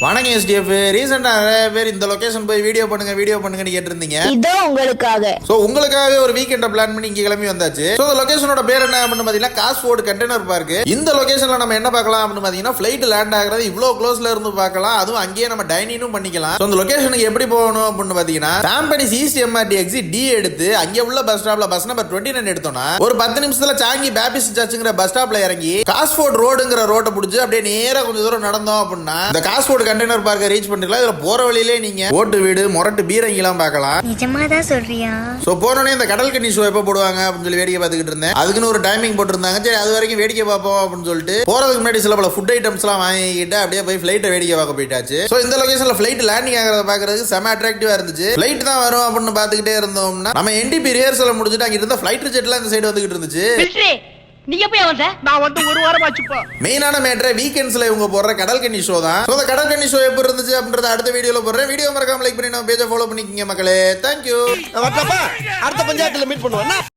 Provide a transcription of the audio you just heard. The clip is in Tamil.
வணக்கம் எஸ்டிஎஃப். ரீசெண்டா நிறைய பேர் இந்த லொகேஷன் போய் வீடியோ பண்ணுங்கன்னு கேட்டிருந்தீங்க. இதோ உங்களுக்காக. சோ உங்களுக்காக ஒரு வீக்கெண்ட பிளான் பண்ணி இங்க கிளம்பி வந்தாச்சு. சோ இந்த லொகேஷனோட பேர் என்ன அப்படின்னு பாத்தீங்கன்னா காஸ்ஃபோர்ட் கண்டெய்னர் பார்க். இந்த லொகேஷன்ல நம்ம என்ன பார்க்கலாம் அப்படின்னு பாத்தீங்கன்னா ஃளைட் லேண்ட் ஆகுறது இவ்வளவு க்ளோஸ்ல இருந்து பார்க்கலாம். அதுவும் அங்கேயே நம்ம டைனிங்கும் பண்ணிக்கலாம். சோ இந்த லொகேஷனுக்கு எப்படி போகணும் அப்படின்னு பாத்தீங்கன்னா Tampines east MRT exit D எடுத்து அங்கே உள்ள பஸ் ஸ்டாப்ல பஸ் நம்பர் 29 எடுத்தோம்னா ஒரு 10 நிமிஷத்துல சாங்கி பேபிஸ்ட் சர்ச்சுங்கிற பஸ் ஸ்டாப்ல இறங்கி காஸ்ஃபோர்ட் ரோடுங்கிற ரோட்டை பிடிச்சி அப்படியே நேரா கொஞ்சம் தூரம் நடந்தோம் அப்படின்னா இந்த காஸ்ஃபோர்ட் கண்டெய்னர் பார்க்க ரீச் பண்ணிக்கலாம். இதுல போற வழியிலே நீங்க ஓட்டு வீடு மொரட்டு பீரங்கிலாம் பார்க்கலாம். நிஜமாதான் சொல்றியா? சோ போனோடனே இந்த கடல் கன்னி ஷோ எப்ப போடுவாங்க அப்படின்னு சொல்லி வேடிக்கை பார்த்துக்கிட்டு இருந்தேன். அதுக்குன்னு ஒரு டைமிங் போட்டுருந்தாங்க. சரி அது வரைக்கும் வேடிக்கை பார்ப்போம் அப்படின்னு சொல்லிட்டு போறதுக்கு முன்னாடி சில பல ஃபுட் ஐட்டம்ஸ் எல்லாம் வாங்கிக்கிட்டு அப்படியே போய் ஃபிளைட்டை வேடிக்கை பார்க்க போயிட்டாச்சு. சோ இந்த லொகேஷன்ல ஃபிளைட் லேண்டிங் ஆகிறத பாக்குறதுக்கு செம அட்ராக்டிவா இருந்துச்சு. ஃபிளைட் தான் வரும் அப்படின்னு பாத்துக்கிட்டே இருந்தோம்னா நம்ம என்டிபி ரிஹர்சல் முடிச்சுட்டு அங்க இருந்த ஃபிளைட் ஜெட்லாம் இந்த சைடு வந்துகிட்டு இருந்துச்சு. நீங்க போய் வந்த நான் வந்து ஒரு வாரம் ஆச்சுப்பா. மெயினான மேட்டர் வீக்கெண்ட்ஸ்ல இவங்க போடுற கடல் கன்னி ஷோ தான். சோ அந்த கடல் கன்னி ஷோ எப்படி இருந்துச்சு அப்படின்றத அடுத்த வீடியோல போடுறேன். வீடியோ மறக்காம லைக் பண்ணி நம்ம பேஜை ஃபாலோ பண்ணிக்கங்க மக்களே. தேங்க்யூ. அடுத்த பஞ்சாயத்துல மீட் பண்ணுவோம்.